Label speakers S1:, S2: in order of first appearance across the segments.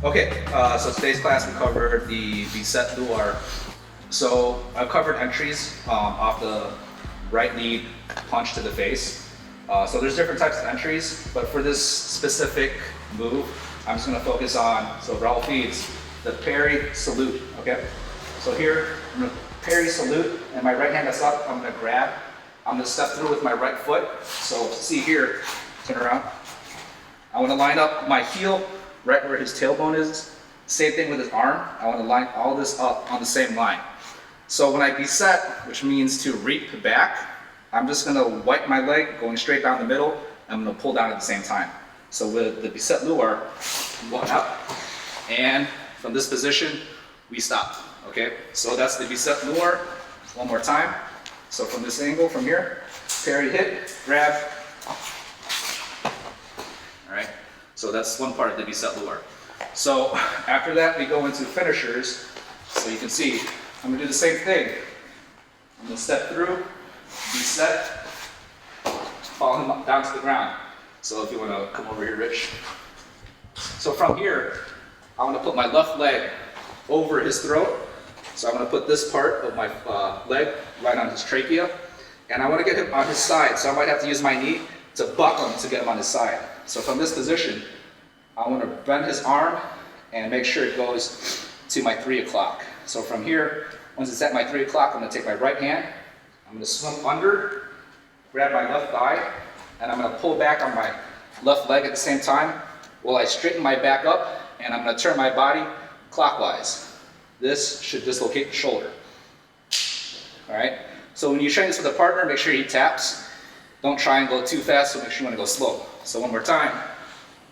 S1: Okay, so today's class we covered the Beset Lure. So I've covered entries off the right knee punch to the face. So there's different types of entries, but for this specific move, I'm just going to focus on, so Raul feeds, the parry salute, okay? So here, I'm going to parry salute, and my right hand that's up, I'm going to grab. I'm going to step through with my right foot. So see here, turn around. I want to line up my heel right where his tailbone is. Same thing with his arm. I want to line all this up on the same line. So when I beset, which means to reap back, I'm just going to wipe my leg going straight down the middle. I'm going to pull down at the same time. So with the Beset Lure, I'm going up, and from this position, we stop. Okay, so that's the Beset Lure. One more time. So from this angle, from here, parry, hit, grab. All right. So that's one part of the Beset Lure. So after that, we go into finishers. So you can see, I'm gonna do the same thing. I'm gonna step through, beset, follow him down to the ground. So if you wanna come over here, Rich. So from here, I wanna put my left leg over his throat. So I'm gonna put this part of my leg right on his trachea. And I wanna get him on his side. So I might have to use my knee to buck him to get him on his side. So from this position, I want to bend his arm and make sure it goes to my 3 o'clock. So from here, once it's at my 3 o'clock, I'm going to take my right hand, I'm going to swim under, grab my left thigh, and I'm going to pull back on my left leg at the same time while I straighten my back up, and I'm going to turn my body clockwise. This should dislocate the shoulder. All right. So when you train this with a partner, make sure he taps. Don't try and go too fast, so make sure you want to go slow. So one more time,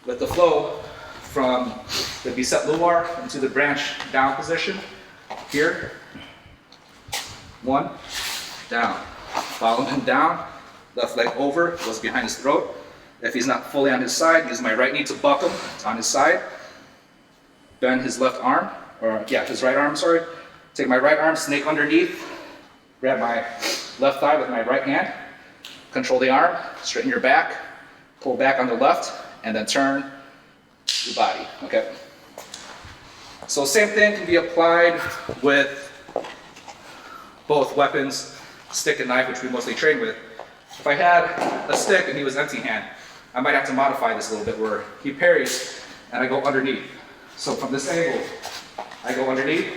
S1: with the flow from the Beset Lure into the branch down position. Here, 1, down. Follow him down, left leg over, goes behind his throat. If he's not fully on his side, use my right knee to buck him, it's on his side. Bend his left arm, or yeah, his right arm, sorry. Take my right arm, snake underneath, grab my left thigh with my right hand. Control the arm, straighten your back, pull back on the left, and then turn your body, okay? So same thing can be applied with both weapons, stick and knife, which we mostly train with. If I had a stick and he was empty hand, I might have to modify this a little bit where he parries and I go underneath. So from this angle, I go underneath,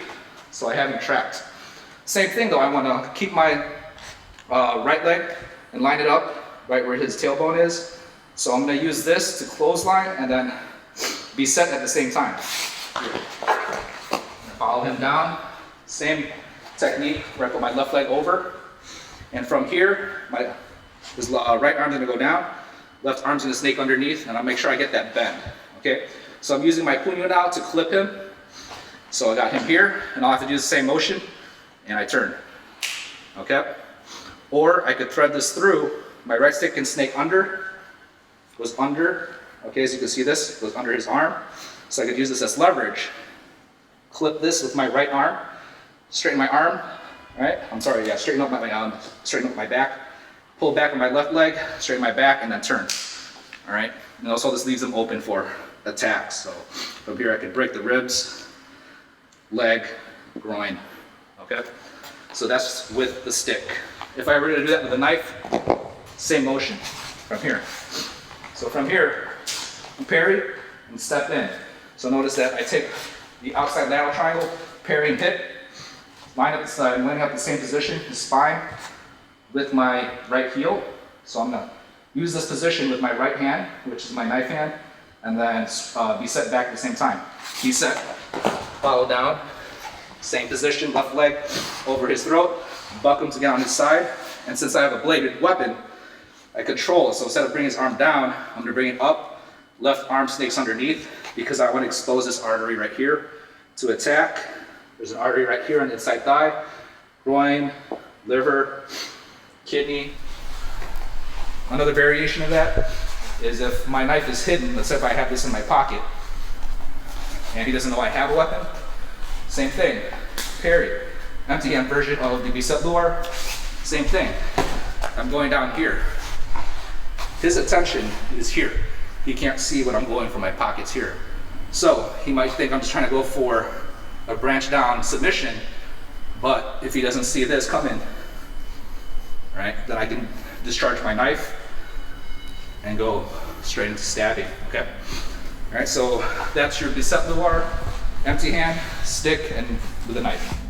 S1: so I have him trapped. Same thing though, I want to keep my right leg and line it up right where his tailbone is. So I'm going to use this to clothesline and then beset at the same time. Follow him down. Same technique, where I put my left leg over. And from here, his right arm's going to go down, left arm's going to snake underneath, and I'll make sure I get that bend. Okay? So I'm using my puño now to clip him. So I got him here, and I'll have to do the same motion, and I turn. Okay? Or I could thread this through. My right stick can snake under, goes under. Okay, as you can see this, goes under his arm. So I could use this as leverage. Clip this with my right arm, straighten my arm, right? I'm sorry, yeah, straighten up my back. Pull back on my left leg, straighten my back, and then turn. All right, and also this leaves them open for attacks. So from here I can break the ribs, leg, groin, okay? So that's with the stick. If I were to do that with a knife, same motion from here. So from here, parry and step in. So notice that I take the outside lateral triangle, parry and hit, line up the side, lining up the same position, the spine with my right heel. So I'm gonna use this position with my right hand, which is my knife hand, and then beset back at the same time. Beset, follow down, same position, left leg over his throat, buck him to get on his side, and since I have a bladed weapon, I control it. So instead of bringing his arm down, I'm gonna bring it up, left arm snakes underneath, because I want to expose this artery right here to attack. There's an artery right here on the inside thigh, groin, liver, kidney. Another variation of that is if my knife is hidden, let's say if I have this in my pocket, and he doesn't know I have a weapon, same thing, parry. Empty hand version of the Beset Lure, same thing. I'm going down here. His attention is here. He can't see what I'm going for my pockets here. So he might think I'm just trying to go for a branch down submission, but if he doesn't see this coming, right, then I can discharge my knife and go straight into stabbing, okay? All right, so that's your Beset Lure, empty hand, stick, and with a knife.